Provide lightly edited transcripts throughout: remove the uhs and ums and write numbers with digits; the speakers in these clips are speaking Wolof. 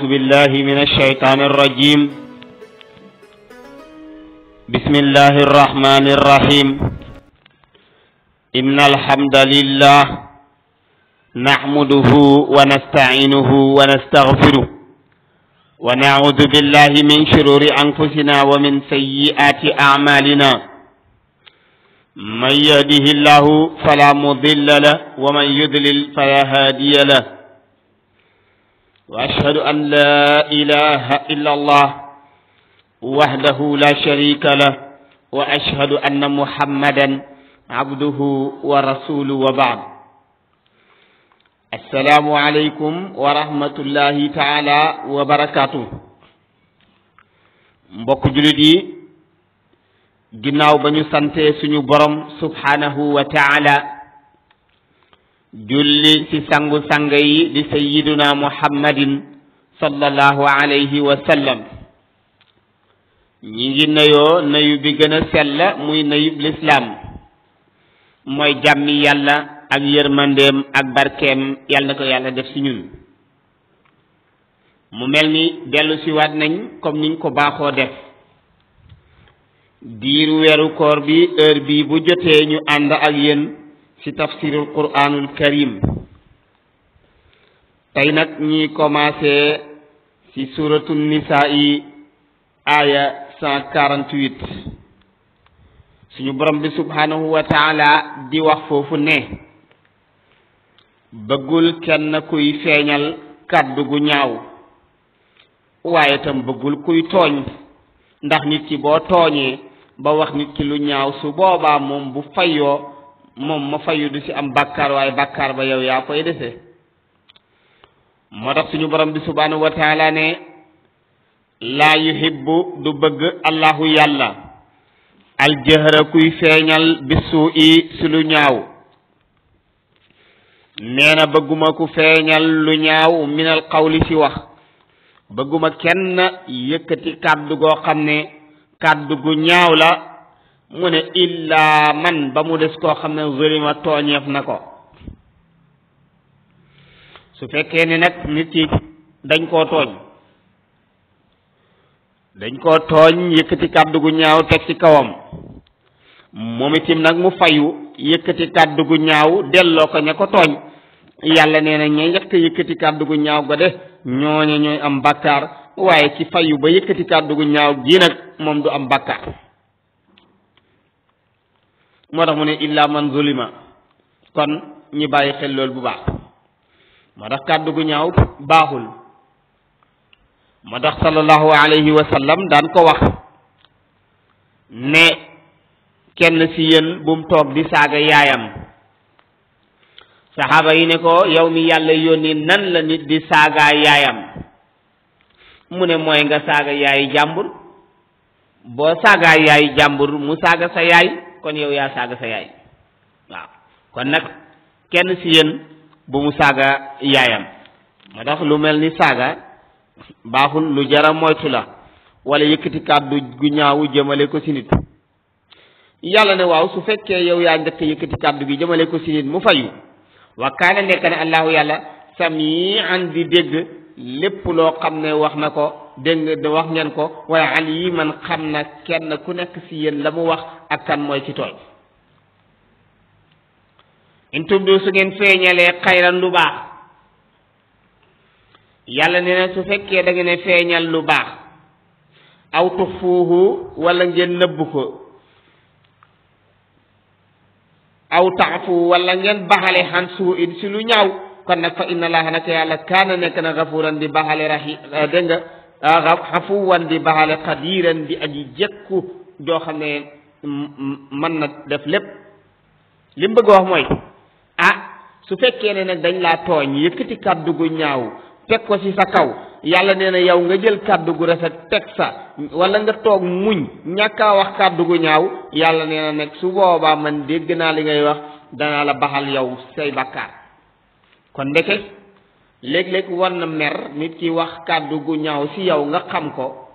أعوذ بالله من الشيطان الرجيم. بسم الله الرحمن الرحيم. إن الحمد لله نحمده ونستعينه ونستغفره ونعوذ بالله من شرور أنفسنا ومن سيئات أعمالنا. من يهده الله فلا مضل له ومن يضلل فلا هادي له. وأشهد أن لا إله إلا الله وحده لا شريك له وأشهد أن محمدا عبده ورسوله وبعد. السلام عليكم ورحمة الله تعالى وبركاته. mbokk julit yi ginnaaw ba ñu sante suñu borom subhanahu wa ta'ala julli ci sangu sang yi di sayyiduna muhammadin sallallahu alayhi wa sallam. ñi ngi nuyoo nuyu bi gën a sell muy nuyub lislaam mooy jàmmi yàlla ak yërmandeem ak barkeem yàlla na ko yàlla def ci ñun. mu mel ni dellu si waat nañ comme niñ ko baaxoo def diiru weeru koor bi heure bi bu jotee ñu ànd ak yéen ci tafsirul qur'anul karim. tey nag ñi commencé ci suratul nisaa yi aya 148 suñu borom bi subhanahu wa ta'ala di wax foofu ne bëggul kenn kuy feeñal kàddu gu ñaaw waaye tam bëggul kuy tooñ, ndax nit ki boo tooñee ba wax nit ki lu ñaaw su boobaa moom bu fayoo moom ma fayu du ci am bàkkaar waaye bàkkaar ba yow yaa koy dese. moo tax suñu borom bi subhanahu wa ta'ala ne laa yuhibbu du bëgg allahu yàlla aljahra kuy feeñal bisu i si lu ñaaw. nee na bëgguma ku feeñal lu ñaaw minal qawli ci wax. bëgguma kenn yëkkati kàddu goo xam ne kàddu gu ñaaw la mu ne illaa man ba mu des koo xam ne zulima tooñeef na ko. su fekkee ne nag nit ki dañ koo tooñ yëkkati kàddu gu ñaaw teg ci kawam moom itam nag mu fayu yëkkati kàddu gu ñaaw delloo ko ña ko tooñ. yàlla nee na ña njëkk yëkkati kàddu gu ñaaw ga de ñooña ñooy am bàkkaar waaye ci fayu ba yëkkati kàddu gu ñaaw gi nag moom du am bàkkaar. moo tax mu ne illa man zulima kon ñi bàyyi xel loolu bu baax. moo tax kàddu gu ñaaw baaxul. moo tax sallallahu alayhi wa sallam daan ko wax ne kenn ci yéen bu mu toog di saaga yaayam. saxaaba yi ne ko yow mi yàlla yónni nan la nit di saagaa yaayam. mu ne mooy nga saaga yaayi jàmbur boo saagaa yaayi jàmbur mu saaga sa yaay kon yow yaa saaga sa yaay. waaw kon nag kenn ci yéen bu mu saaga yaayam. moo tax lu mel ni saaga baaxul, lu jara moytu la wala yëkkati kàddu gu ñaawu jëmale ko ci nit. yàlla ne waaw su fekkee yow yaa njëkk yëkkati kàddu gi jëmale ko ci nit mu fayu wa kaana nekk ne allahu yàlla sami'an di dégg lépp loo xam ne wax na ko dégg wax ngeen ko waaye aliman xam na kenn ku nekk ci yéen la mu wax ak kan mooy ci tooñ. in tubdu su ngeen feeñalee xayran lu baax yàlla nee na su fekkee da ngeen ne feeñal lu baax aw tuxfuuhu wala ngeen nëbb ko aw taafu wala ngeen baxale xan suu in si lu ñaaw kon nag fa inna allaha naka yàlla kaana nekk na gafuran di baxale dégg nga xafuwan di baxale qadiran di aji jekku joo xam ne mën na def lépp. li mu bëgg wax mooy su fekkee ne nag dañ laa tooñ yëkkati kàddu gu ñaaw teg ko ci sa kaw yàlla nee na yow nga jël kàddu gu rafet teg sa wala nga toog muñ ñàkkaa wax kàddu gu ñaaw yàlla nee na nag su boobaa man dégg naa li ngay wax danaa la baxal yow say bakkaar. kon ndeke léeg-léeg war na mer nit ki wax kàddu gu ñaaw ci yow nga xam ko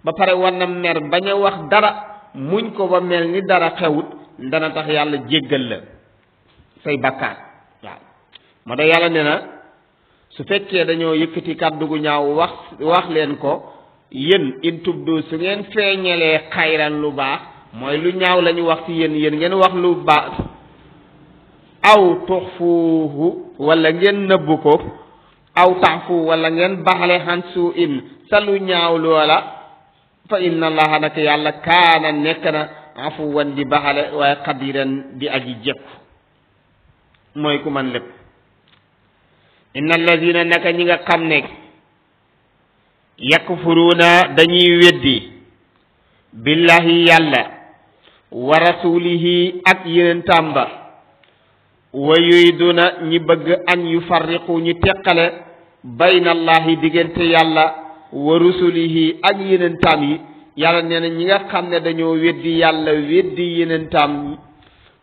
ba pare war na mer bañ a wax dara muñ ko ba mel ni dara xewut dana tax yàlla jéggal la say bakkaar. waaw moo tax yàlla nee na su fekkee dañoo yëkkati kàddu gu ñaaw wax leen ko yéen in tubdu su ngeen feeñalee xayran lu baax mooy lu ñaaw la ñu wax ci yéen ngeen wax lu baax aw tuxfuuhu wala ngeen nëbbu ko aw taafu wala ngeen baxale xan suu in sa lu ñaaw loola fa inna allaha naka yàlla kaana nekk na afuwan di baxale waaye qadiran di aji jekku mooy ku man lépp inna alladina naka ñi nga xam ne yakfuruuna dañuy weddi billahi yàlla wa rasulihi ak yeneen tàmba wa yuriduna ñi bëgg an yufarriqu ñu teqale bayna allahi diggante yàlla wa rusulihi ak yeneen taam yi yàlla nee na ñi nga xam ne dañoo weddi yàlla weddi yeneen taam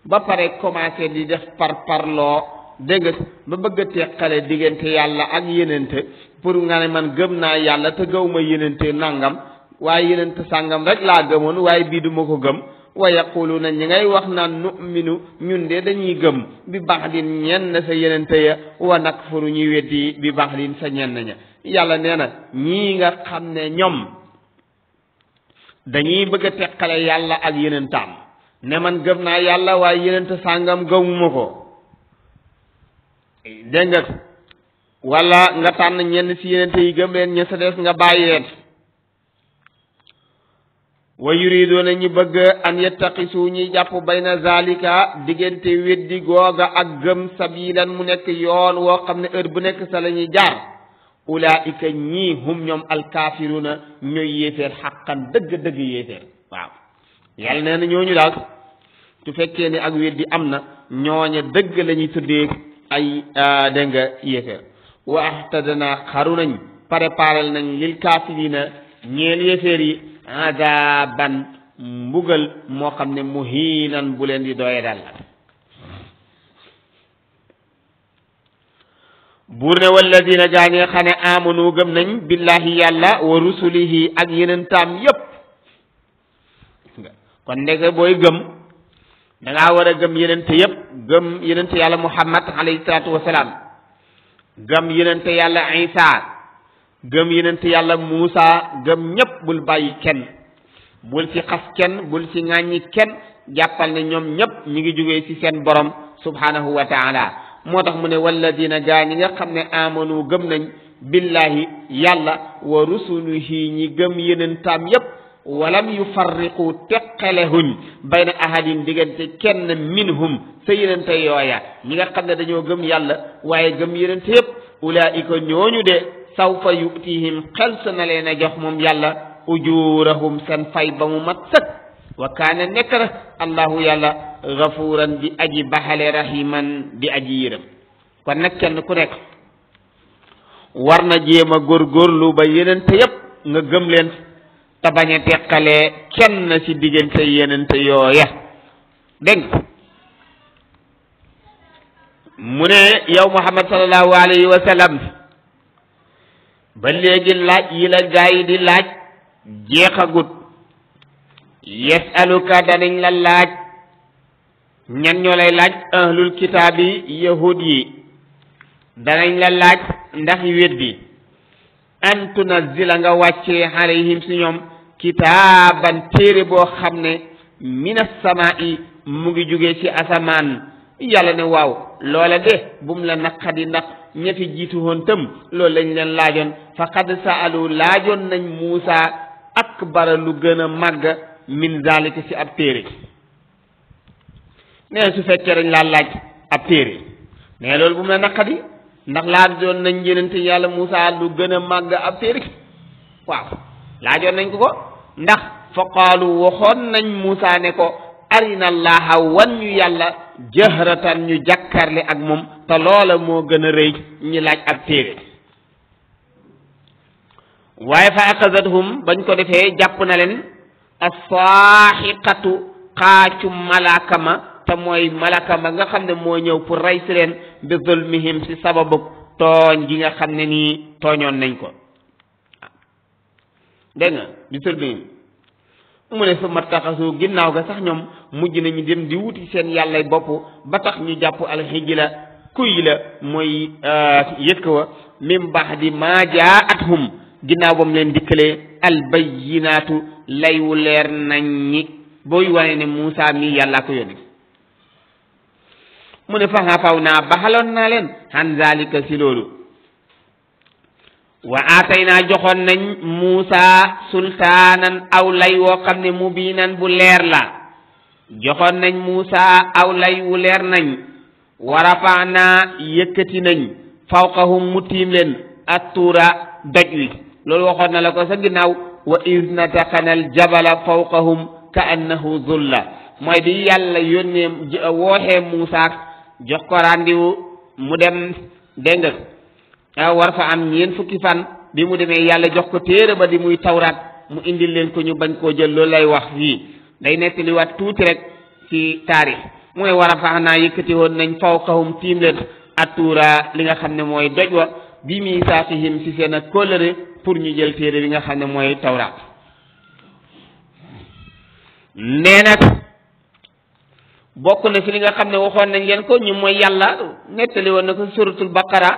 ba pare commencé di def parloo dégg nga ba bëgg a teqale diggante yàlla ak yenente pour nga ne man gëm naa yàlla te gaw ma yenente nangam waaye yenente sàngam rek laa gëmoon waaye bii du ma ko gëm wa yaquluna ñi ngay wax naan nu'minu ñun de dañuy gëm bi ba'din ñenn sa yenente ya wa nakfuru ñuy weddi bi ba'din sa ñenn ña yàlla nee na ñii nga xam ne ñoom dañuy bëgg a teqale yàlla ak yenentaam ne man gëm naa yàlla waaye yenente sàngam gëmuma ko dégg nga wala nga tànn ñenn ci yenente yi gëm leen ña sa des nga bàyyeen wa yuriduna ñi bëgg an yattaqisu ñi jàpp bayna zalika diggante weddi googa ak gëm sabilan mu nekk yoon woo xam ne heure bu nekk sa la ñuy jaar ulaika ñii hum ñoom alkafiruna ñooy yéeféer xaqan dëgg yéeféer waaw yàlla nee na ñooñu daal su fekkee ni ak weddi am na ñooña dëgg la ñuy tuddee ay dégg nga yéeféer wa ahtadna xaru nañ préparel nañ lil kaafirina ñeel yéeféer yi adaban mbugal moo xam ne muhiinan bu leen di doye dal buur ne walladina gaañee xane amanu gëm nañ billahi yàlla wa rusulihi ak yeneen taam yépp kon ndeke booy gëm da ngaa war a gëm yenente yépp gëm yenente yàlla muhammad alayhi salaatu wasalaam gëm yenente yàlla isa gëm yenente yàlla muusa gëm ñépp bul bàyyi kenn bul ci xas kenn bul ci ŋàññi kenn jàppal ne ñoom ñépp ñi ngi jógee ci seen borom subhanahu wa taala moo tax mu ne walladina gaa ñi nga xam ne amanu gëm nañ billahi yàlla wa rusulihi ñi gëm yeneen taam yépp walam yufarriqu teqalehuñ bayna ahadin diggante kenn minhum sa yenente yooya ñi nga xam ne dañoo gëm yàlla waaye gëm yenente yépp ulaika ñooñu de sawfa yutihim xel sa na leen a jox moom yàlla ujurahum seen fay ba mu mat sëkk wa kaana nekk na allahu yàlla gafuran di aji baxale rahiman di aji yërëm kon nag kenn ku nekk war na jéem a góorgóorlu ba yenente yépp nga gëm leen te bañ a teqalee kenn ci diggante yenente yooya dégg nga mu ne yow muhammad sallallahu alayhi wa sallam ba léegi laaj yi la gaa yi di laaj jeexagut yasaluka danañ la laaj ñan ñoo lay laaj ahlul kitaab yi yahud yi danañ la laaj ndax weddi an tunazzila nga wàccee alayhim si ñoom kitaaban téere boo xam ne minas samaa'i mu ngi jógee ci asamaan yàlla ne waaw loola de bum la naqadi ndax ña fi jiitu woon tam loolu lañ leen laajoon faqad sa'alu laajoon nañ Muusa akbara lu gën a màgg min zalika ci ab téere nee su fekkee dañ laa laaj ab téere mais loolu bu mu la naqadi ndax laajoon nañ yenente yàlla Muusa lu gën a màgg ab téere waaw laajoon nañ ko ndax fa qaalu waxoon nañ Muusa ne ko arina allaha wan ñu yàlla jahratan ñu jàkkarle ak moom te loola moo gën a rëy ñi laaj ab téere waaye fa axazathum bañ ko defee jàpp na leen as-saaxiqatu xaacu malaaka ma te mooy malaaka ma nga xam ne moo ñëw pour rey si leen bi zulmihim si sababu tooñ gi nga xam ne nii tooñoon nañ ko dégg nga bi zulmihim mu ne su ma taxasu ginnaaw ga sax ñoom mujj nañu dem di wuti seen yàllay bopp ba tax ñu jàpp alxijla kuy la mooy yëkk wa min ba'di ma jaa'athum ginnaaw ba mu leen dikkalee albayyinaatu lay wu leer nañ ñi booy wane ne Muusa mii yàllaa ko yónni mu ne fa xafaw naa baxaloon naa leen han zalika si loolu wa aataynaa joxoon nañ Muusa sultaanan aw lay woo xam ne mubiinan bu leer la joxoon nañ Muusa aw lay wu leer nañ wa rafaanaa yëkkati nañ fawqahum mu tiim leen attuura doj wi loolu waxoon na la ko sa ginnaaw wa iz nataqana al jabala fawqahum ka annahu zulla mooy di yàlla yónnee wooxee Muusa jox ko randiwu mu dem dégg nga war fa am ñeent fukki fan bi mu demee yàlla jox ko téere ba di muy tawraat mu indil leen ko ñu bañ koo jël loolu lay wax fii day nettali waat tuuti rek ci taarix mooy war a fax naa yëkkati woon nañ fawqahum tiim leen attuura li nga xam ne mooy doj wa bi miisaaqihim ci seen ak kóllëre pour ñu jël téere bi nga xam ne mooy tawraat nee nag bokk na ci li nga xam ne waxoon nañ leen ko ñu mooy yàlla nettali woon na ko suratul baqara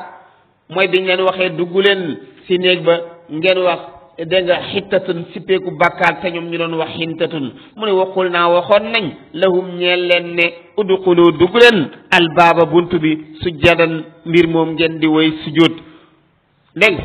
mooy biñ leen waxee dugg leen ci néeg ba ngeen wax dégg nga xittatun sippeeku bàkkaar te ñoom ñu doon wax xintatun mu ne waxul naa waxoon nañ lahum ñeel leen ne udxulu dugg leen albaaba bunt bi sujjadan mbir moom ngeen di woy sujjóot dégg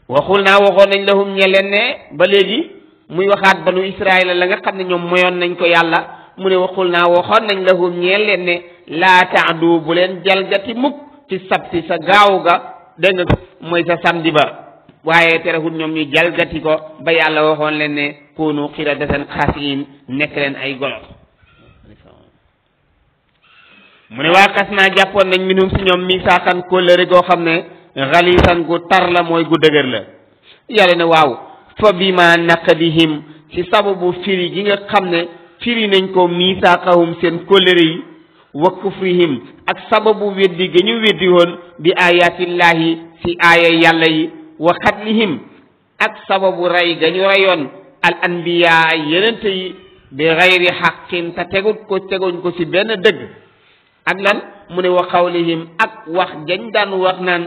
waxul naa waxoon nañ lahum ñeel leen ne ba léegi muy waxaat banu Israayil la nga xam ne ñoom moyoon nañ ko yàlla mu ne waxul naa waxoon nañ lahum ñeel leen ne laa taadu bu leen jalgati mukk ci sabti sa gaaw ga dégg nga mooy sa samedi ba waaye terewul ñoom ñu jalgati ko ba yàlla waxoon leen ne kunu qiradatan xaasiin nekk leen ay golo mu ne waa xas naa jàppoon nañ minum si ñoom misaakan kóllëre goo xam ne xaliisan gu tar la mooy gu dëgër la yàlla ne waaw fa bima naqdihim ci sababu firi gi nga xam ne firi nañ ko misaaqahum seen kóllëre yi wa kufrihim ak sababu weddi ga ñu weddi woon bi ayatillahi ci aaya yàlla yi wa xatlihim ak sababu rey ga ñu reyoon al anbiya yenente yi bi gayri xaqin te teguñ ko ci benn dëgg ak lan mu ne wa xawlihim ak wax jañ daan wax naan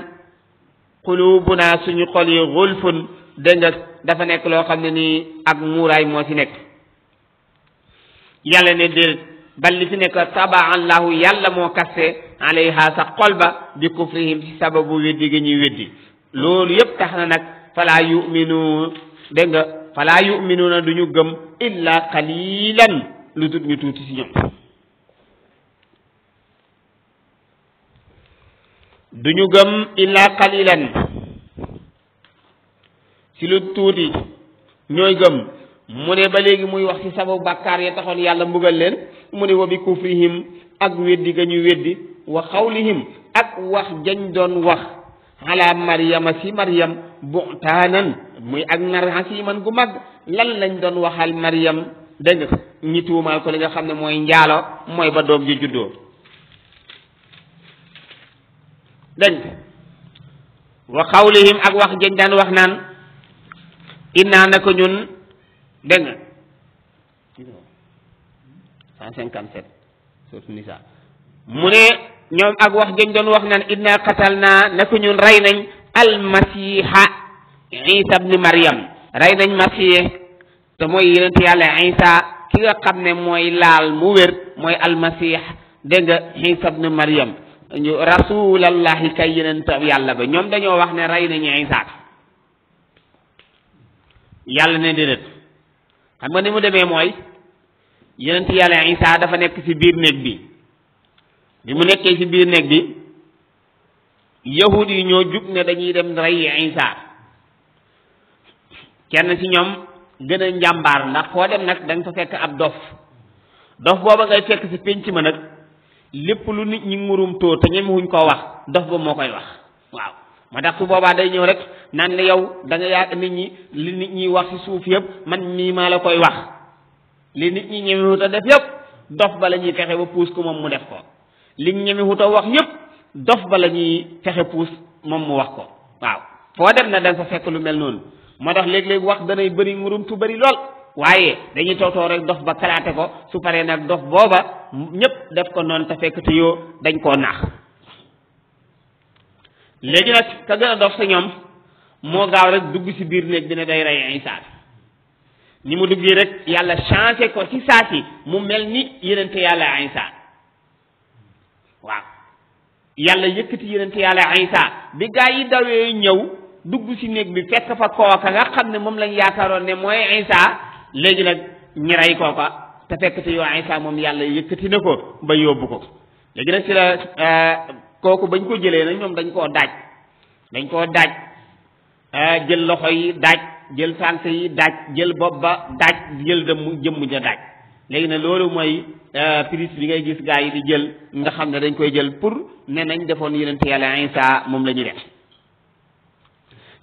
qulubuna suñu xol yi xulfun dégg nga dafa nekk loo xam ne nii ak muuraay moo ci nekk yàlla ne déedéet bal li fi nekk tabaa allahu yàlla moo kaste alayha sa xol ba bi kufrihim ci sababu weddi gi ñuy weddi loolu yëpp tax na nag falaa yuminu dégg nga falaa yuminuuna du ñu gëm illa qalilan lu tut ñu tuuti ci ñoom du ñu gëm illa qalilan ci lu tuuti ñooy gëm mu ne ba léegi muy wax ci sababu bàkkaar ya taxoon yàlla mbugal leen mu ne wa bi kufrihim ak weddi ga ñu weddi wa xawlihim ak wax jañ doon wax ala maryama si maryam buhtaanan muy ak nar hasiman gu mag lan lañ doon waxal maryam dégg nga ñi tuumaal ko li nga xam ne mooy njaalo mooy ba doom ji juddoo dégg wa xawlihim ak wax jañ daan wax naan innaa na ko ñun dégg nga 157 sourate Nisa mu ne ñoom ak wax jañ doon wax naan innaa qatalnaa na ko ñun rey nañ almasiha isa ibn maryam rey nañ masih te mooy yonent yàlla isa ki nga xam ne mooy laal mu wér mooy almasih dégg nga isa ibn maryam rasulallahi kay yonent yàlla ba ñoom dañoo wax ne rey nañu isa yàlla ne déedéet xam nga ni mu demee mooy yonent yàlla isa dafa nekk ci biir néeg bi mu nekkee ci biir néeg bi yahud yi ñoo jug ne dañuy dem rey isa kenn ci ñoom gën a njàmbaar ndax foo dem nag da nga fa fekk ab dof booba ngay fekk ci pénc ma nag lépp lu nit ñi ngurum tóor te ñemewuñ koo wax dof ba moo koy wax waaw moo tax su boobaa day ñëw rek naan la yow da nga yaa nit ñi li nit ñi wax ci suuf yëpp man mii maa la koy wax li nit ñi ñemewut a def yëpp dof ba la ñuy fexe ba puus ko moom mu def ko li ñemewut a wax yëpp dof ba la ñuy fexe puus moom mu wax ko waaw foo dem na da nga fa fekk lu mel noonu moo tax léeg-léeg wax danay bëri ngurum tu bëri lool waaye dañuy toogtoo rek dof ba kalaate ko su paree nag dof booba ñëpp def ko noonu te fekk te yoo dañ koo naax léegi nag ka gën a dof sa ñoom moo gaaw rek dugg ci biir néeg bi ne day rey Isa ni mu duggee rek yàlla changé ko ci saa si mu mel ni yonente yàlla Isa waaw yàlla yëkkati yonente yàlla Isa bi gaa yi dawee ñëw dugg ci néeg bi fekk fa kooka nga xam ne moom lañ yaakaaroon ne mooy Isa léegi nag ñi rey kooka te fekk te yoo Isa moom yàlla yëkkati na ko ba yóbbu ko léegi nag ci la kooku bañ ko jëlee nag ñoom dañ koo daaj jël loxo yi daaj jël tànk yi daaj jël bopp ba daaj jël jëmm ja daaj léegi nag loolu mooy prise bi ngay gis gaa yi di jël nga xam ne dañ koy jël pour ne nañ defoon yonente yàlla Isa moom la ñu def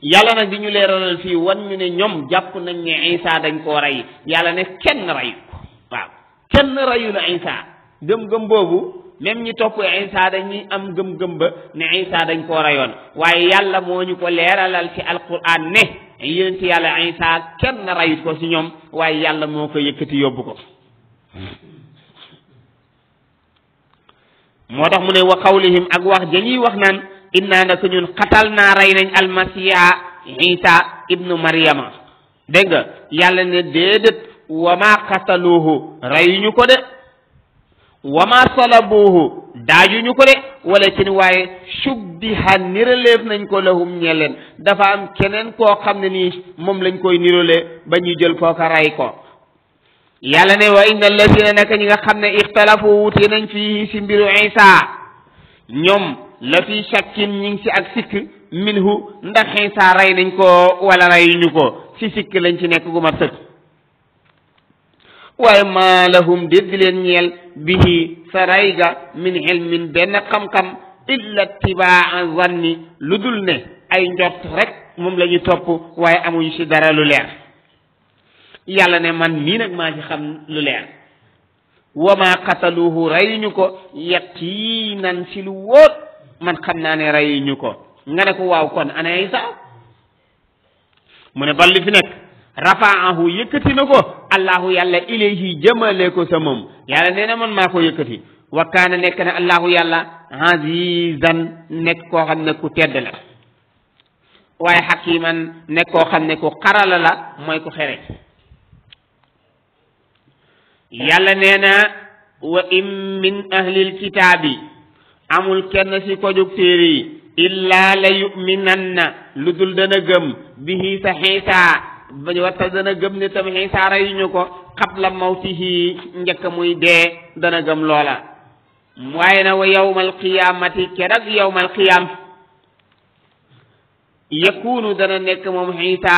yàlla nag di ñu leeralal fii wan ñu ne ñoom jàpp nañ ne Isa dañ koo rey yàlla ne kenn reyu ko waaw kenn reyu la Isa gëm-gëm boobu même ñi topp Isa dañuy am gëm-gëm ba ne Isa dañ koo reyoon waaye yàlla moo ñu ko leeralal ci alquran ne yonent yàlla Isa kenn reyut ko ci ñoom waaye yàlla moo ko yëkkati yóbbu ko moo tax mu ne wa qawlihim ak wax dañuy wax naan inna naka ñun xatal naa rey nañ almasiha Isa ibnu Maryama dégg nga yàlla ne déedéet wa ma qataluuhu reyuñu ko de wa ma salabuuhu daajuñu ko de walakin waaye shubbiha niraleef nañ ko lahum ñeleen dafa am keneen koo xam ne nii moom lañ koy nirale ba ñu jël kooka rey ko yàlla ne wa inna alladina naka ñi nga xam ne ixtalafu wuute nañ fii si mbiru Isa ñoom la fi shakkin ñi ngi si ak sikk minhu ndax Isa rey nañ ko wala reyuñu ko si sikk lañ ci nekk gu ma sëkk waaye ma lahum dégg leen ñeel bihi sa rey ga min ilmin benn xam-xam illa tibaa zanni lu dul ne ay njort rek moom la ñu topp waaye amuñu si dara lu leer yàlla ne man mii nag maa ci xam lu leer wa ma qataluhu reyuñu ko yaqiinan si lu wóot man xam naa ne reyuñu ko nga ne ko waaw kon ana Isa mu ne balli fi nekk rafaahu yëkkati na ko allahu yàlla ilayhi jëmale ko sa moom yàlla nee na man maa ko yëkkati wa kaana nekk na allahu yàlla azizan nekk koo xam ne ku tedd la waaye hakiman nekk koo xam ne ku xarala la mooy ku xere yàlla nee na wa in min ahlil kitaabi amul kenn ci ko jóg téere yi illa la yuminanna lu dul dana gëm bihi sa Isa ba waxta dana gëm ne tam Isa reyuñu ko qabla mawtihi njëkk muy dee dana gëm loola waaye na wa yawmal qiyamati keroog yawmal qiyam yakunu dana nekk moom Isa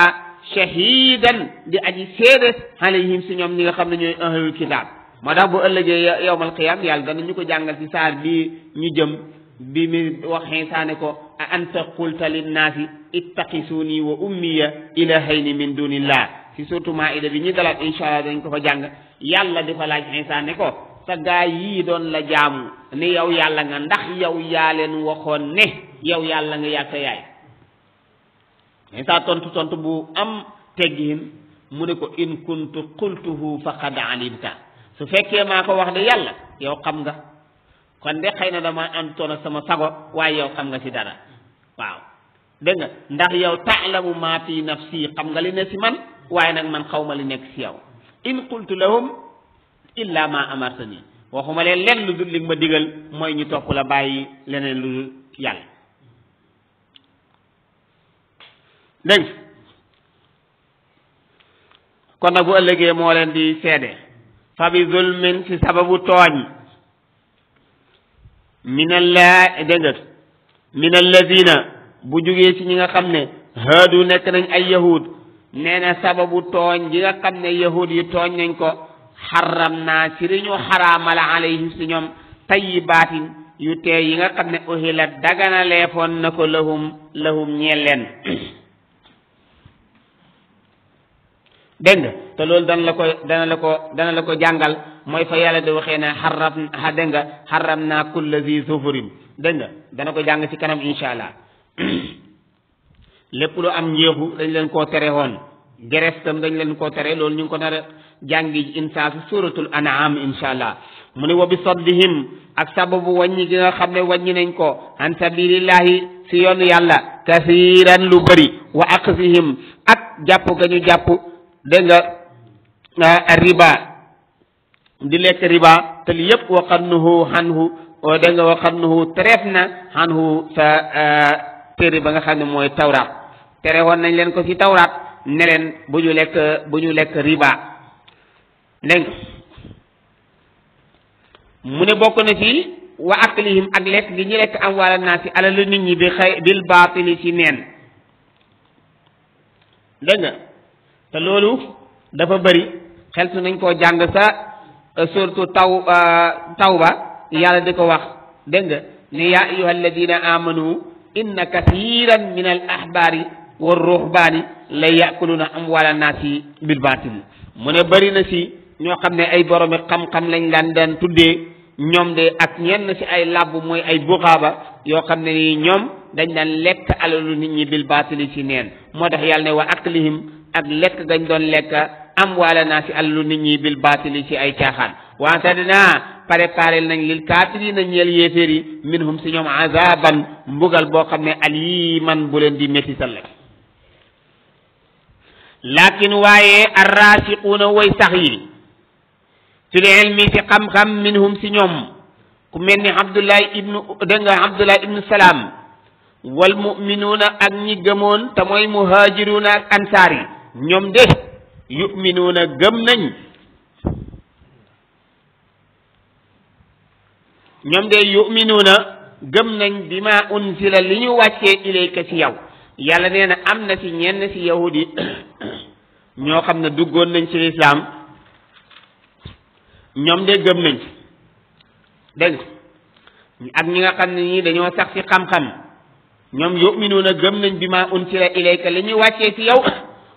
shahidan di aji seede alayhim si ñoom ñi nga xam ne ñooy ahlul kitab moo tax bu ëllëgee yawmal qiyam yàlla dana ñu ko jàngal ci saar bi ñu jëm bi mi wax Isa ne ko a anta qulta linnaasi ittaqisuuni wa ummiya ilahayni min dunillah ci surtout Maïda bi ñu dalaat insha allah dañ ko fa jàng yàlla di fa laaj Isa ne ko sa gaa yii doon la jaamu ne yow yàlla nga ndax yow yaa leen waxoon ne yow yàlla nga yàgg sa yaay Isa tontu bu am teggiin mu ne ko in kuntu qultuhu faqad alimta su fekkee maa ko wax de yàlla yow xam nga kon de xëy na dama àndoon ak sama sago waaye yow xam nga ci dara waaw dégg nga ndax yow taalamu maa fi nafsi xam nga li ne ci man waaye nag man xaw ma li nekk ci yow in qultu lahum illa ma amartani waxuma leen lenn lu dul li ma digal mooy ñu topp la bàyyi leneen lu dul yàlla dégg kon nag bu ëllëgee moo leen di seede fa bi zulmin ci sababu tooñ min alladina bu jugee ci ñi nga xam ne haadu nekk nañ ay yahud nee na sababu tooñ gi nga xam ne yahud yi tooñ nañ ko xaram naa ci li ñu xaraamala alayhim si ñoom tayyibaatin yu teey yi nga xam ne uhila dagana leefoon na ko lahum ñeel leen dégg nga te loolu dana la ko jàngal mooy fa yàlla di waxee ne xaram naa kulla zi zufurin dégg nga dana ko jàng ci kanam insha allah lépp lu am njeexu dañ leen koo tere woon gerees tam dañ leen koo tere loolu ñu ngi ko nar a jàngi insha suratul an'am insha allah mu ne wa bi saddihim ak sababu wàññi gi nga xam ne wàññi nañ ko an sabilillahi si yoonu yàlla kasiiran lu bëri wa aqsihim ak jàpp ga ñu jàpp dégg nga riba di lekk riba te li yëpp waxannuhu xanhu dégg nga waxannuhu tereef na xanhu sa téere ba nga xam ne mooy tawraat tere woon nañ leen ko ci tawraat ne leen bu ñu lekk riba dégg mu ne bokk na ci wa aklihim ak lekk gi ñu lekk am wala naa si alal nit ñi bi xëy bil baatili ci neen dégg nga te loolu dafa bëri xeltu nañ koo jàng sa surtout tawba yàlla di ko wax dégg nga ne yaa ayyuha alladina amanu inna kathiran min al ahbaari wa ruhbaani la yakuluna amwala naasi bil baatil mu ne bëri na si ñoo xam ne ay boromi xam-xam lañ daan tuddee ñoom de ak ñenn ci ay làbb mooy ay buxaaba yoo xam ne nii ñoom dañ daan lekk alalu nit ñi bil baatili ci neen moo tax yàlla ne wa aklihim ak lekk gañ doon lekk am waala naa ci alalu nit ñi bil baatili ci ay caaxaan wante dinaa préparé nañ lil kaafiriina ñeel yéeféer yi minhum ci ñoom azaban mbugal boo xam ne aliman bu leen di métital la lakin waaye arrasiquuna way sax yi fil ilmi ci xam-xam minhum si ñoom ku mel ni Abdullahi ibnu Salaam wal muminuuna ak ñi gëmoon te mooy muhaajiruuna ak ansaar yi ñoom de yuminuuna gëm nañ bi ma unsila li ñu wàccee ilayka ci yow yàlla nee na am na ci ñenn ci yahudi ñoo xam ne duggoon nañ ci lislaam ñoom de gëm nañ dégg ak ñi nga xam ne ñii dañoo sax ci xam-xam ñoom yuminuuna gëm nañ bi ma unsila ilayka li ñu wàccee ci yow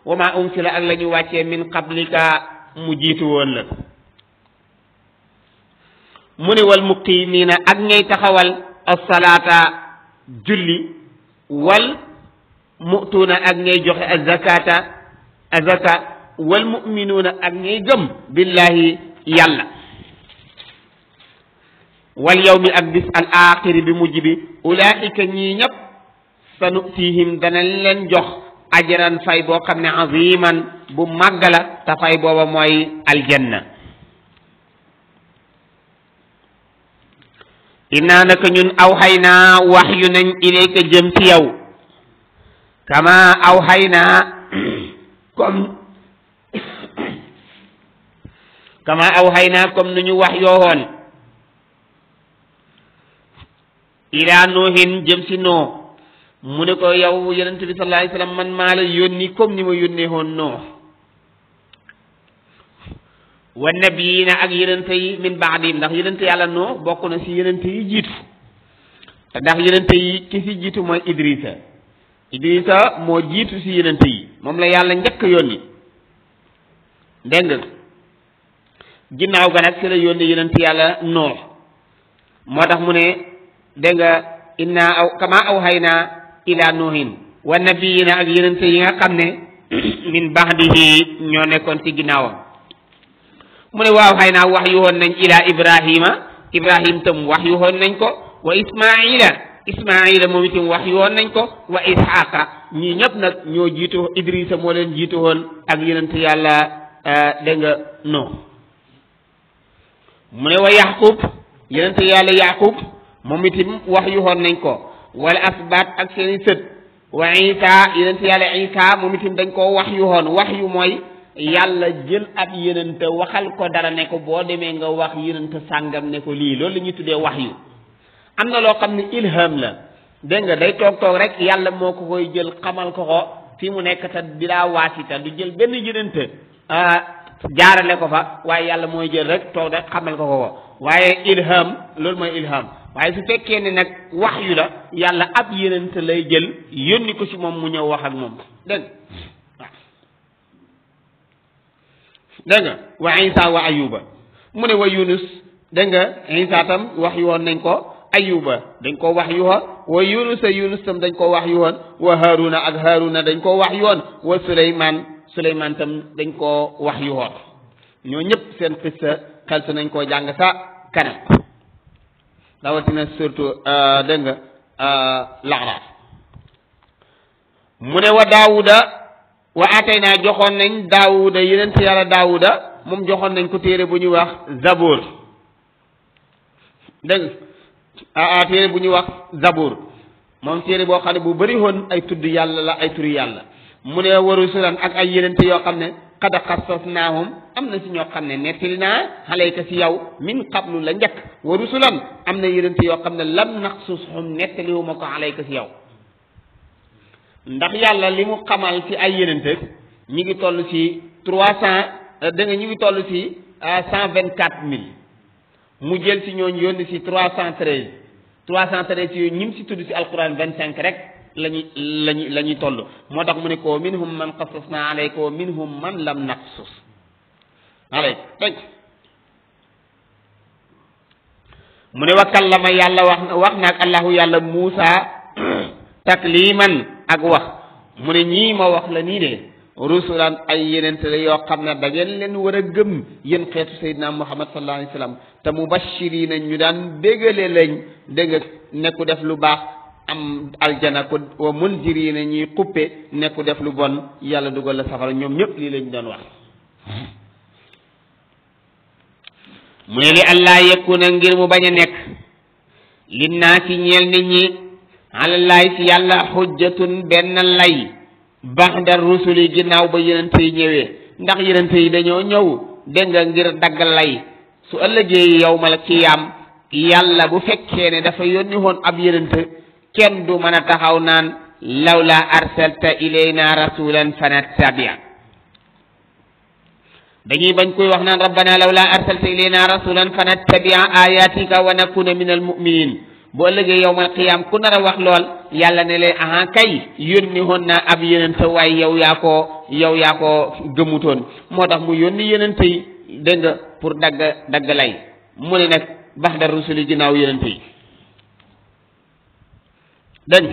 wa ma unsila ak la ñu wàccee min qablika mu jiitu woon la mu ne wal muqimiina ak ñay taxawal as-salaata julli wal mu'tuuna ak ñay joxe azaka wal mu'minuuna ak ñay gëm billahi yàlla wal yawmi ak bis al axiri bi mujj bi ulaika ñii ñëpp sa nutihim danañ leen jox ajran fay boo xam ne aziman bu màgg la te fay booba mooy aljanna innaa naka ñun awxaynaa waxyu nañ ilayka jëm ci yow kama awxaynaa comme nu ñu wax yoowoon ilaa nuuhin jëm si noo mu ne ko yow yonent bi sallallahu alayhi wasallam man maa la yónni comme ni ma yónnee woon noo wa nabiyiina ak yonent yi min ba'dihim ndax yonent yàlla noo bokk na si yonent yi jiitu te ndax yonent yi ki si jiitu mooy Idrissa moo jiitu si yonent yi moom la yàlla njëkk yónni dégg nga ginnaaw ga nag si la yónni yonent yàlla noo moo tax mu ne dégg nga kama awhaynaa ila nuuhin wa nabiyina ak yonent yi nga xam ne min ba'dihi ñoo nekkoon ci ginnaawam mu ne waaw xëy naa wax yu woon nañ ila ibrahim tam wax yu woon nañ ko wa ismaila moom itam wax yu woon nañ ko wa ishaqa ñii ñëpp nag ñoo jiitu Idrissa moo leen jiitu woon ak yonent yàlla dégg nga non mu ne wa yaqub yonent yàlla yaqub moom itam wax yu woon nañ ko wala asbaat ak seeni sët wa isa yonent yàlla isa moom itam dañ koo wax yu woon wax yu mooy yàlla jël ab yonent waxal ko dara ne ko boo demee nga wax yonent sàngam ne ko lii loolu la ñuy tuddee wax yu am na loo xam ne ilham la dégg nga day toog rek yàlla moo ko koy jël xamal ko fi mu nekk te bilaa waasita du jël benn yonent jaarale ko fa waaye yàlla mooy jël rek toog rek xamal ko waaye ilham loolu mooy ilham waaye su fekkee ne nag wax yu la yàlla ab yonent lay jël yónni ko ci moom mu ñëw wax ak moom dégg nga wa isa wa ayuba mu ne wa yunus dégg nga isa tam wax yu woon nañ ko ayuba dañ ko wax yu woon wa yunus tam dañ ko wax yu woon wa haruna ak haruna dañ ko wax yu woon wa suleyman tam dañ ko wax yu woon ñoo ñëpp seen xissa xeltu nañ koo jàng sa kanam rawatina surtout dégg nga laaraaf mu ne wa daawuda wa atayna joxoon nañ daawuda yonent yàlla daawuda moom joxoon nañ ko téere bu ñuy wax zaboor dégg téere bu ñuy wax zaboor moom téere boo xam ne bu bëri woon ay tudd yàlla la ay turi yàlla mu ne wa rusulan ak ay yonent yoo xam ne qad qassasnaahum am na si ñoo xam ne nettali naa alayka si yow min qablu la njëkk wa rusulan am na yonent yoo xam ne lam naqsushum nettaliwuma ko alayka si yow ndax yàlla li mu xamal ci ay yonent ñi ngi toll ci 300 da nga ñu ngi toll ci 124 000 mu jël ci ñooñu yónni ci 313 yooyu ñim ci tudd ci alquran 25 rek lañuy toll moo tax mu ne ko minhum man qassasna alayka wa minhum man lam naqsus alayka dégg mu ne wa kallama yàlla wax na ak allahu yàlla Muusa takliman ak wax mu ne ñii ma wax la nii de rusulan ay yenente la yoo xam ne da ngeen leen war a gëm yéen xeetu sayyidina Muhammad sallallahu alayhi wa sallam te mubashirina ñu daan bégale lañ dégg nekku def lu baax am aljana ko wa munzirina ñuy xuppe nekku def lu bon yàlla dugal la safara ñoom ñëpp lii lañ doon wax mu ne li allah yakuna ngir mu bañ a nekk linnaasi ñeel nit ñi alallaay si yàlla xujjatun benn lay baxda rusuli ginnaaw ba yenente yi ñëwee ndax yenente yi dañoo ñëw dégg nga ngir dagg lay su ëllëgee yawmal qiyaam yàlla bu fekkee ne dafa yónni woon ab yenente kenn du mën a taxaw naan lawla arsalta ilayna rasulan fanattabia dañuy bañ koy wax naan rabbana lawla arsalta ilayna rasulan fanattabia ayatika wa nakuna min al muminin bu ëllëgee yawmal qiyaam ku nar a wax lool yàlla ne leen aha kay yónni woon naa ab yenente waaye yow yaa ko gëmutoon moo tax mu yónni yenente yi dégg nga pour dagg lay mu ne nag baxda rusuli ginnaaw yenente yi dégg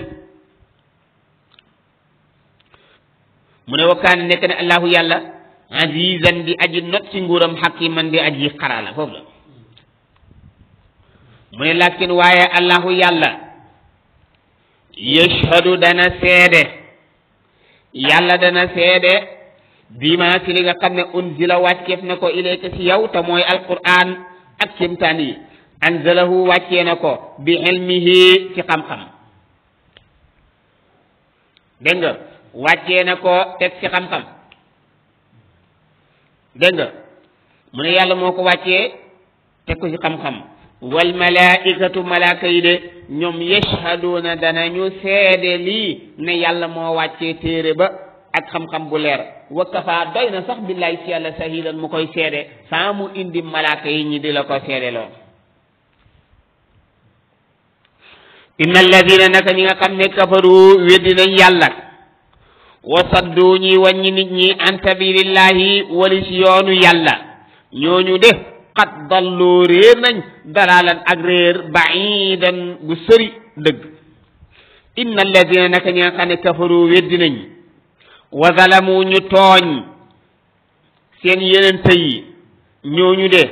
mu ne wakkaan nekk ne allahu yàlla azizan di aji not ci nguuram hakiman di aji xarala foofu la mu ne lakin waaye allahu yàlla yashhadu dana seede yàlla dana seede bima ci li nga xam ne unzila wàcceef na ko ilayka ci yow te mooy alquran ak kimtaan yi anzalahu wàccee na ko bi ilmihi ci xam-xam dégg nga wàccee na ko teg ci xam-xam dégg nga mu ne yàlla moo ko wàccee teg ko ci xam-xam wal malaikatu malaaka yi de ñoom yashhaduna danañu seede lii ne yàlla moo wàccee téere ba ak xam-xam bu leer wa kafa doy na sax billahi si yàlla sahidan mu koy seede saa mu indi malaaka yi ñi di la ko seede loo inna alladina naka ñi nga xam ne kafaru weddi nañ yàlla wa saddu ñi wàññi nit ñi an sabilillahi wali si yoonu yàlla ñooñu de qad dallu réer nañ dalalan ak réer baidan gu sëri dëgg inna alladina naka ñi nga xam ne kafaru weddi nañ wa zalamu ñu tooñ seen yenente yi ñooñu de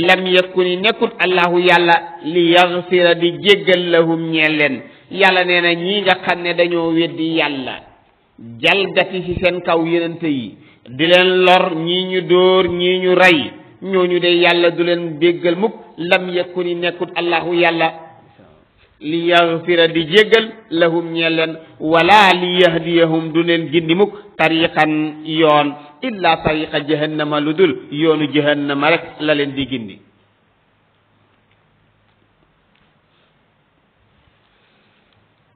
lam yakuni nekkut allahu yàlla li yaghfira di jéggal lahum ñeel leen yàlla nee na ñii nga xam ne dañoo weddi yàlla jalgati ci seen kaw yenente yi di leen lor ñii ñu dóor ñii ñu rey ñooñu de yàlla du leen jéggal mukk lam yakuni nekkut allahu yàlla li yaghfira di jéggal lahum ñeel leen wala li yahdiyahum du leen gindi mukk tariqan yoon illa tariqa jahannama lu dul yoonu jahannama rek la leen di gindi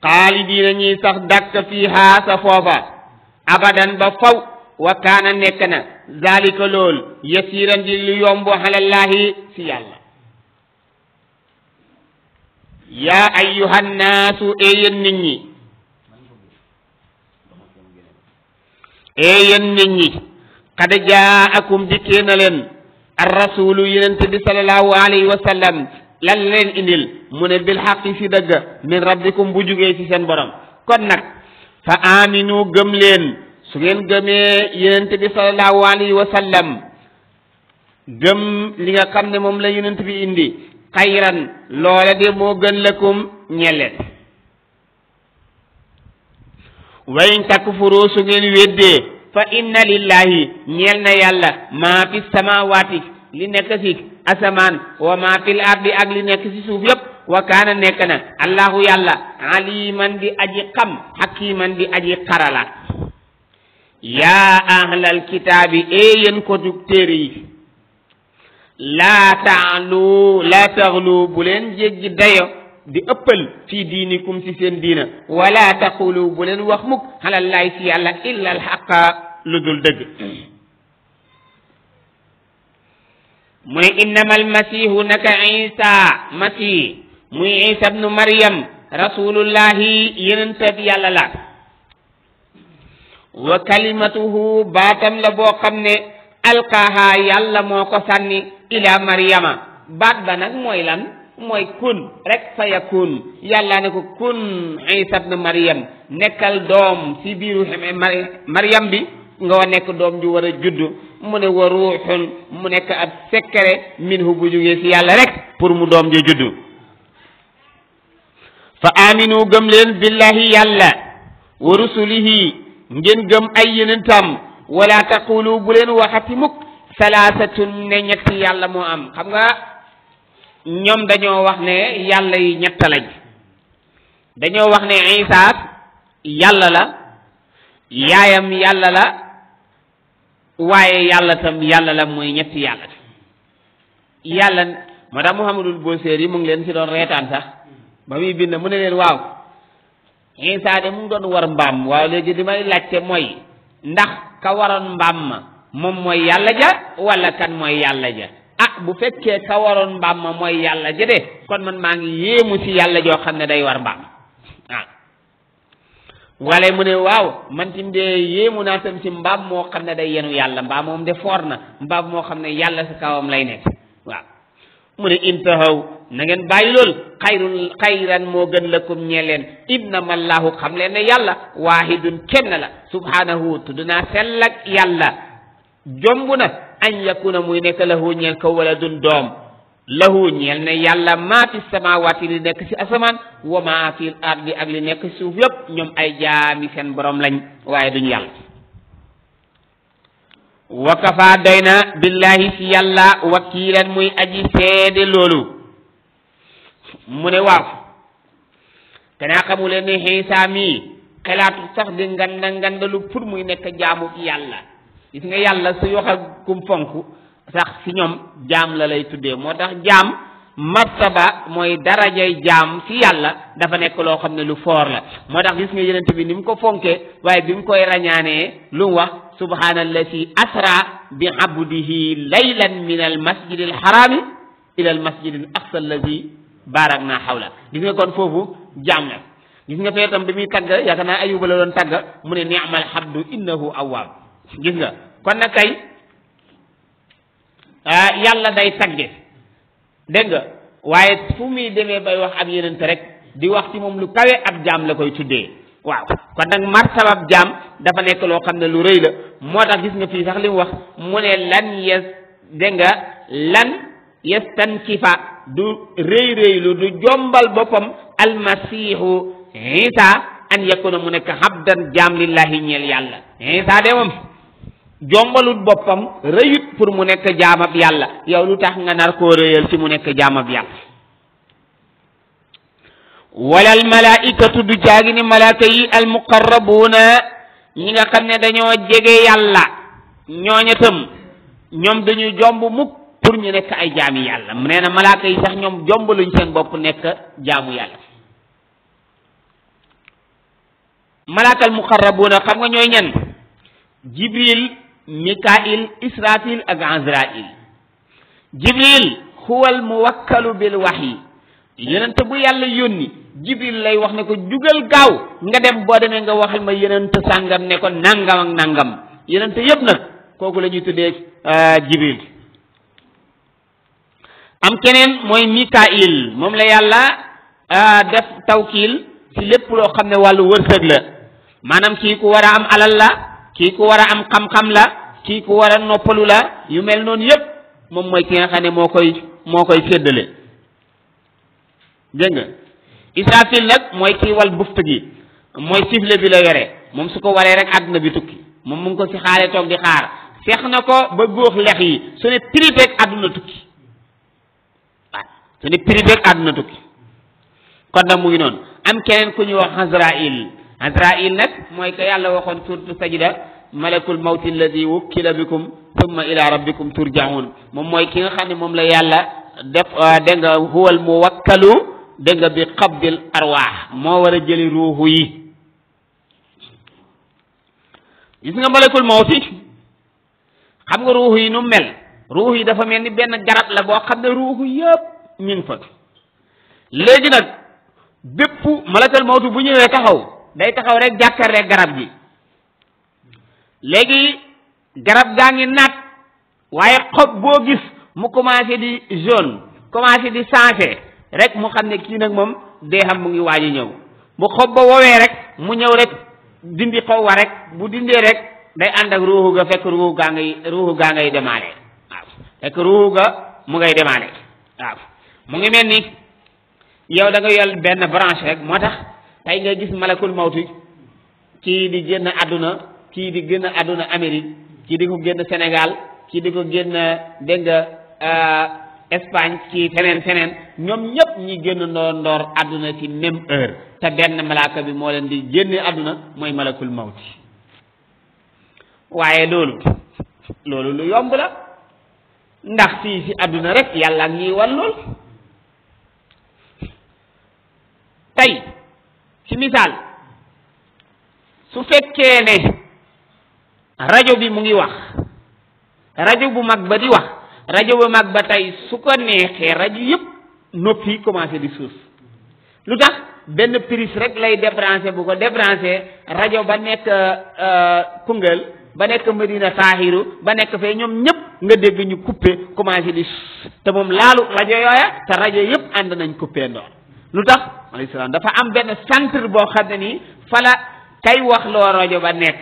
xaalidiina ñuy sax dàkk fiihaa sa foofa abadan ba faw wa kaana nekk na zalika lool yasiran di lu yomb xalallaahi si yàlla yaa ayyuhan naasu yéen nit ñi yéen nit ñi qad jaakum dikkee na leen ar rasulu yonent bi sallallahu alayhi wa sallam lan leen indil mu ne bil xaqi si dëgg min rabbikum bu jugee ci seen borom kon nag fa aminu gëm leen su ngeen gëmee yonent bi sallallahu alayhi wa sallam gëm li nga xam ne moom la yonent bi indi xayran loola de moo gën lakum ñeleen wa in takfuru su ngeen weddee fa inna lillahi ñeel na yàlla maa fi samawati li nekk ci asamaan wa maa fil ardi ak li nekk ci suuf yépp wa kaana nekk na allahu yàlla aliman di aji xam hakiman di aji xarala yaa ahlal kitaabi yéen ko jug téere yi laa taxlu bu leen jéggi dayo di ëppal fii diinikum ci seen diina wala taqulu bu leen wax mukk xalallaay ci yàlla illa al xaqa lu dul dëgg mu ne innama almasihu naka isa masih muy isa ibnu maryam rasulullahi yenentab yàlla la wa kalimatuhu baatam la boo xam ne alqaaha yàlla moo ko sànni ila maryama baat ba nag mooy lan mooy kun rek fa yakun yàlla ne ko kun isa ibnu maryam nekkal doom ci biiru maryam bi nga wa nekk doom ju war a juddu mu ne wa ruuxun mu nekk ab secret minhu bu jógee ci yàlla rek pour mu doom ju juddu fa aminu gëm leen billahi yàlla wa rusulihi ngeen gëm ay yenentam wala taqulu bu leen waxati mukk salaasatun ne ñetti yàlla moo am xam nga ñoom dañoo wax ne yàlla yi ñett lañ dañoo wax ne isa yàlla la yaayam yàlla la waaye yàlla tam yàlla la mooy ñetti yàlla yàlla moo tax Muhammadul Busiri mu ngi leen ci doon reetaan sax ba muy bind mu ne leen waaw Isa de mu ngi doon war mbaam waaw léegi di may laajte mooy ndax ka waroon mbaam ma moom mooy yàlla ja wala kan mooy yàlla ja ah bu fekkee ka waroon mbaam ma mooy yàlla ja de kon man maa ngi yéemu ci yàlla joo xam ne day war mbaam ah wala mu ne waaw man tim de yéemu naa tam ci mbaam moo xam ne day yenu yàlla mbaam moom de foor na mbaam moo xam ne yàlla ci kawam lay nekk waaw mu ne intahaw na ngeen bàyyi lool xayran moo gën lakum ñee leen innama allahu xam leen ne yàlla waahidun kenn la subhanahu tudd naa sell ak yàlla jomb na an yakuna muy nekk lahu ñeel ko waladun doom lahu ñeel ne yàlla maa fi samawati li nekk ci asamaan wa maa fi ardi ak li nekk ci suuf yépp ñoom ay jaami seen borom lañ waaye duñu yàlla wa kafa doy na billahi ci yàlla wakiilan muy aji seede loolu mu ne waaw kanaa xamu leen ne Iisaa mii xelaatu sax di ngandalu pour muy nekk jaamu yàlla gis nga yàlla su wax ak kum fonk sax ci ñoom jaam la lay tuddee moo tax jaam martaba mooy darajay jaam ci yàlla dafa nekk loo xam ne lu foor la moo tax gis nga yenent bi ni mu ko fonkee waaye bi mu koy rañaanee lu mu wax subhaanallazi asra bi abdihi laylan min al masjid al harami ila al masjid al aqsa allazi barakna hawla gis nga kon foofu jaam la gis nga fee tam bi muy tagg yaakaar naa Ayuba la doon tagg mu ne ni'mal abdu innahu awwab gis nga kon nag tey yàlla day tagge dégg nga waaye fu muy demee bay wax ab yenent rek di wax ci moom lu kawe ab jaam la koy tuddee waaw kon nag martabab jaam dafa nekk loo xam ne lu rëy la moo tax gis nga fii sax li mu wax mu ne lan yastankifa du rëy-rëylu du jombal boppam almasihu Isa an yakuna mu nekk habdan jaam lillahi ñeel yàlla Isa de moom jombalut boppam rëyut pour mu nekk jaamab yàlla yow lu tax nga nar koo rëyal ci mu nekk jaamab yàlla walal malaikatu du jaagi ni malaaka yi al muqarrabuuna ñi nga xam ne dañoo jege yàlla ñooñatam ñoom dañu jomb mukk pour ñu nekk ay jaami yàlla mu nee na malaaka yi sax ñoom jombaluñ seen bopp nekk jaamu yàlla malaaka al muqarrabuuna xam nga ñooy ñan jibril mikail israfil ak azrail jibril huwa al muwakkalu bil wahyi yonent bu yàlla yónni jibril lay wax ne ko jugal gaaw nga dem boo demee nga waxal ma yonent sàngam ne ko nangam ak nangam yonent yëpp nag kooku la ñuy tuddee jibril am keneen mooy mikail moom la yàlla def tawkiil ci lépp loo xam ne wàllu wërsëg la maanaam kii ku war a am alal la kii ku war a am xam-xam la kii ku war a noppalu la yu mel noonu yëpp moom mooy ki nga xam ne moo koy séddale dégg nga israfil nag mooy kii wal buft gi mooy sifle bi la yore moom su ko walee rek àdduna bi tukki moom mu ngi ko si xaaree toog di xaar seex na ko ba góox lex yi su ne prix rek àdduna tukki waaw su ne prix rek àdduna tukki kon nag mu ngi noonu am keneen ku ñuy wax Azraïl nag mooy que yàlla waxoon suratu sajda malakul mawti alladi wukkila bikum thumma ila rabbikum turjaun moom mooy ki nga xam ne moom la yàlla def dégg nga huwal muwakkalu dégg nga bi qabdil arwaax moo war a jëli ruuxu yi gis nga malakul mawti xam nga ruuxu yi nu mel ruuxu yi dafa mel ni benn garab la boo xam ne ruuxu yëpp ñu ngi fa léegi nag bépp malakul mawti bu ñëwee taxaw day taxaw rek jàkkaarloo garab gi léegi garab gaa ngi naat waaye xob boo gis mu commencé di jaune commencé di changé rek mu xam ne kii nag moom dee xam mu ngi waaj a ñëw bu xob ba woowee rek mu ñëw rek dindi xaw wa rek bu dindee rek day ànd ak ruuxu ga fekk ruuxu gaa ngay demaale waaw fekk ruuxu ga mu ngay demaale waaw mu ngi mel ni yow da nga yor benn branche rek moo tax tey nga gis malakul mawti kii di génn àdduna kii di génn àdduna Amérique kii di ko génn Sénégal kii di ko génn dégg nga Espagne ci feneen ñoom ñëpp ñi génn ndoor àdduna ci même heure te benn malaaka bi moo leen di génne àdduna mooy malakul mawti waaye loolu lu yomb la ndax fii ci àdduna rek yàlla ak ñuy wan lool tey ci misaal su fekkee ne rajo bi mu ngi wax rajo bu mag ba di wax rajo bu mag ba tey su ko neexee rajo yëpp noppi commencé di suus lu tax benn prise rek lay débranché bu ko débranché rajo ba nekk Koungheul ba nekk Medina Tahiru ba nekk fee ñoom ñëpp nga dégg ñu coupé commencé di te moom laalu rajo yooya te rajo yëpp ànd nañ coupé ndoor lu tax alayhi salaam dafa am benn centre boo xam ne nii fala kay wax loo rajo ba nekk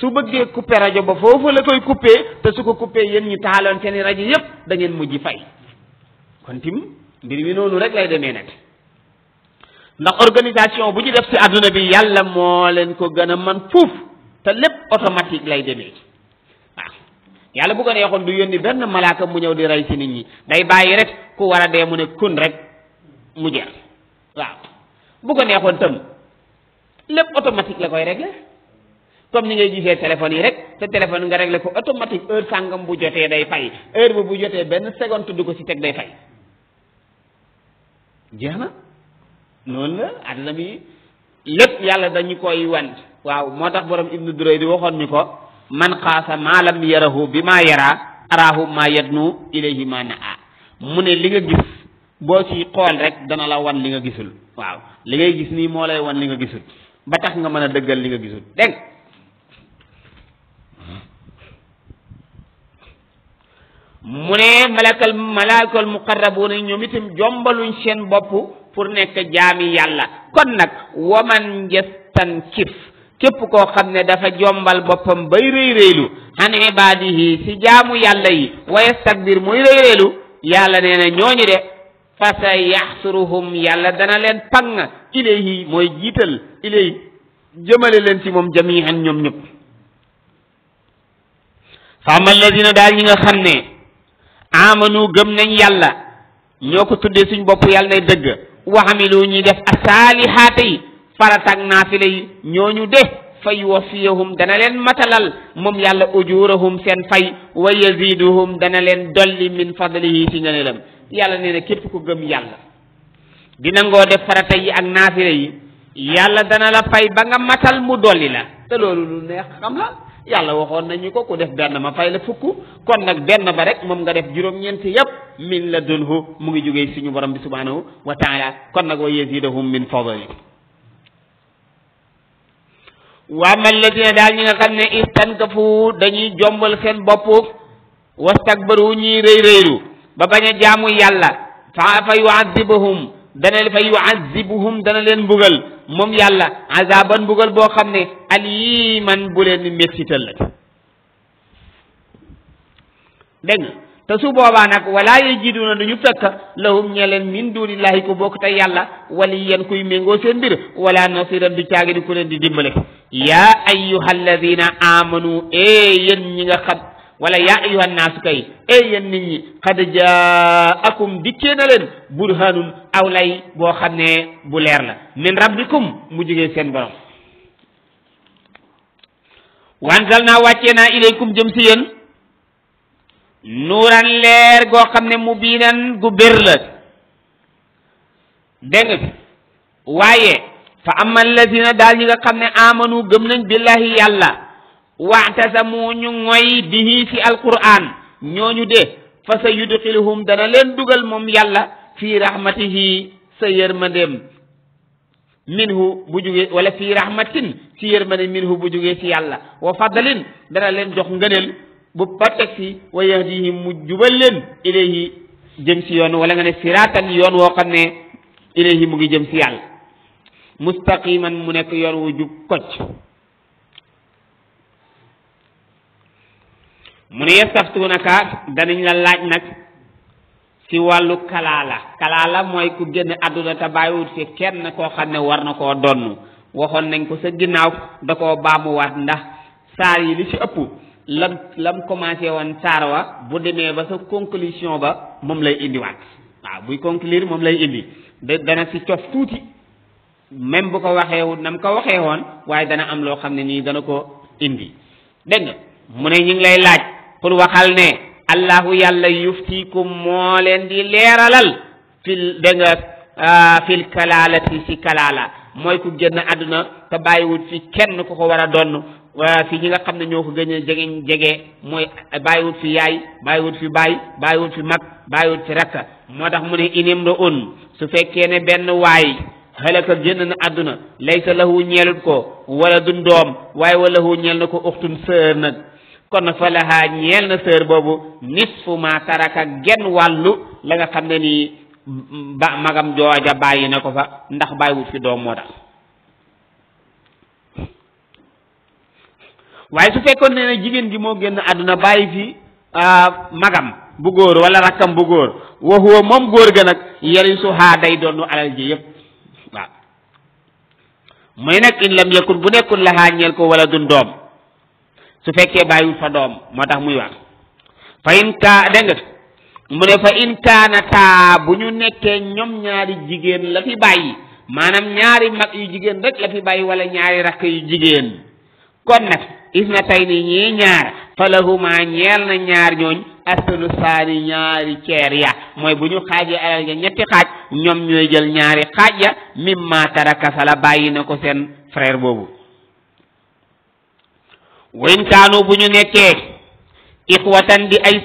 su bëggee coupé rajo ba foofu la koy coupé te su ko coupé yéen ñi taaloon seen i rajo yëpp da ngeen mujj fay kon tim mbir mi noonu rek lay demee nag ndax organisation bu ñu def ci àdduna bi yàlla moo leen ko gën a man fuuf te lépp automatique lay demee waaw yàlla bu ko neexoon du yónni benn malaaka mu ñëw di rey ci nit ñi day bàyyi rek ku war a dee mu ne kun rek mu jeex waaw bu ko neexoon tam lépp automatique la koy régler comme ni ngay gisee téléphone yi rek te téléphone nga régler ko automatique heure sàngam bu jotee day fay heure bu jotee benn seconde du ko ci teg day fay jeex na noonu la àdduna bi lépp yàlla dañu koy wan waaw moo tax borom Ibnu Duray di waxoon ni ko man xaasa maa lam yarahu bi maa yara araahu maa yadnu ilayhi ma naa mu ne li nga gis boo ci xool rek dana la wan li nga gisul waaw li ngay gis nii moo lay wan li nga gisul ba tax nga mën a dëggal li nga gisul dégg mu ne malaakal muqarrabuuna ñoom itam jombaluñ seen bopp pour nekk jaami yàlla kon nag waman yastankif képp koo xam ne dafa jombal boppam bay rëy rëylu an ibaadihi si jaamu yàlla yi wa yastakbir muy rëy rëylu yàlla nee na ñooñu de fa sa yaxsuruhum yàlla dana leen pang ilayhi mooy jiital ilayhi jëmale leen ci moom jamihan ñoom ñëpp fa ama alladina daal ñi nga xam ne amanu gëm nañ yàlla ñoo ko tuddee suñ bopp yàlla nay dëgg wa amilu ñuy def asaalihaata yi farataak naafila yi ñooñu de fa yuwaffiyahum dana leen matalal moom yàlla ujurahum seen fay wa yaziduhum dana leen dolli min fadlihi ci ngëneelam yàlla nee na képp ku gëm yàlla dina ngoo def farata yi ak naafila yi yàlla dana la fay ba nga matal mu dolli la te loolu lu neex xam la yàlla waxoon nañu ko ku def benn ma fay la fukk kon nag benn ba rek moom nga def juróom-ñeent yépp min la dunhu mu ngi jógee suñu borom bi subhanahu wa taala kon nag wa yazidahum min fadli waa man ladina daal ñi nga xam ne istankafu dañuy jombal seen bopp wastakbaru ñuy rëy rëylu ba bañ a jaamu yàlla fa yu'adhibuhum dana leen mbugal moom yàlla azaban mbugal boo xam ne aliman bu leen mettital la dégg nga te su boobaa nag wala yajiduna duñu fekk lahum ñeleen min dunillahi ku bokk te yàlla waliyan kuy méngoo seen mbir wala nasiran du caagi di ku leen di dimbale yaa ayyuhalladina amanu yéen ñi nga xam wala yaa ayyuhan naasu kay yéen nit ñi qad jaakum dikkee na leen burhanun aw lay boo xam ne bu leer la min rabbikum mu jógee seen borom wanzal naa wàccee naa ilaykum jëm si yéen nuuran leer goo xam ne mubiinan gu bér la dégg nga waaye fa amma alladina daal ñi nga xam ne amanu gëm nañ billahi yàlla wa'tasamu ñu ngoy bihi ci alquran ñooñu de fa sa yudxiluhum dana leen dugal moom yàlla fii rahmatihi sa yërmandeem minhu bu jógee wala fii rahmatin ci yërmande minhu bu jógee ci yàlla wa fadlin dana leen jox ngëneel bu patek si wa yahdihim mu jubal leen ilayhi jëm si yoon wala nga ne siratan yoon woo xam ne ilayhi mu ngi jëm si yàlla mustaqiman mu nekk yoon wu jub kocc mu ne yastaftunaka danañ la laaj nag si wàllu kalaala mooy ku génn àdduna te bàyyiwut fi kenn koo xam ne war na koo donn waxoon nañ ko sa ginnaaw da koo baamuwaat ndax saar yi li ci ëpp lam commencé woon saar wa bu demee ba sa conclusion ba moom lay indiwaat waaw buy conclure moom lay indi dana si cof tuuti même bu ko waxee nam ko waxee woon waaye dana am loo xam ne nii dana ko indi dégg nga mu ne ñu ngi lay laaj pour waxal ne allahu yàlla yuftikum moo leen di leeralal fil dégg nga fil kalaalati si kalaala mooy ku génn àdduna te bàyyiwut fi kenn ku ko war a donn fi ñi nga xam ne ñoo ko gën a jege mooy bàyyiwut fi yaay bàyyiwut fi baay bàyyiwut fi mag bàyyiwut fi rakka moo tax mu ne inim ro un su fekkee ne benn waay halaka génn na àdduna laysa lahu ñeelut ko wala dun doom waaye wala lahu ñeel na ko uxtun sœur nag kon nag fa lahaa ñeel na sœur boobu nisfu ma taraka genn wàllu la nga xam ne nii ba magam jooja bàyyi na ko fa ndax bàyyiwut fi doom moo tax waaye su fekkoon ne jigéen gi moo génn àdduna bàyyi fi magam bu góor wala rakkam bu góor wa huwa moom góor ga nag yarisuhaa day doonu alal ji yépp waaw mooy nag in lam yakun bu nekkul lahaa ñeel ko wala dun doom su fekkee bàyyiwut fa doom moo tax muy wax fa in kaa dégg nga mu ne fa in kaanataa bu ñu nekkee ñoom ñaari jigéen la fi bàyyi maanaam ñaari mag yu jigéen rek la fi bàyyi wala ñaari rakk yu jigéen kon nag isnatayni ñii ñaar falahuma ñeel na ñaar ñooñ asulusaani ñaari ceer ya mooy bu ñu xaajee alal ja ñetti xaaj ñoom ñooy jël ñaari xaaj ya mimma taraka sala bàyyi na ko seen frère boobu wayn kaanu bu ñu nekkee ixwatan di ay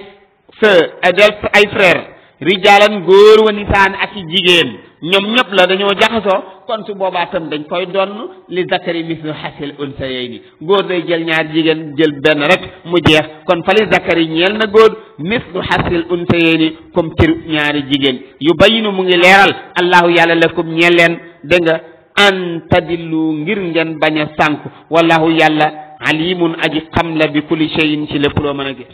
ay frère rijaalan góor wa nisaan ak i jigéen ñoom ñëpp la dañoo jaxasoo kon su boobaa tam dañ koy donn li zakari mislu hasil unsayayni góor day jël ñaar jigéen jël benn rek mu jeex kon fa li zakari ñeel na góor mislu hasil unsayayni comme cër ñaari jigéen yu bayinu mu ngi leeral allahu yàlla lakum ñeel leen dégg nga an tadillu ngir ngeen bañ a sànku wallahu yàlla alimun aji xam la bi kulli shay'in ci lépp loo mën a gis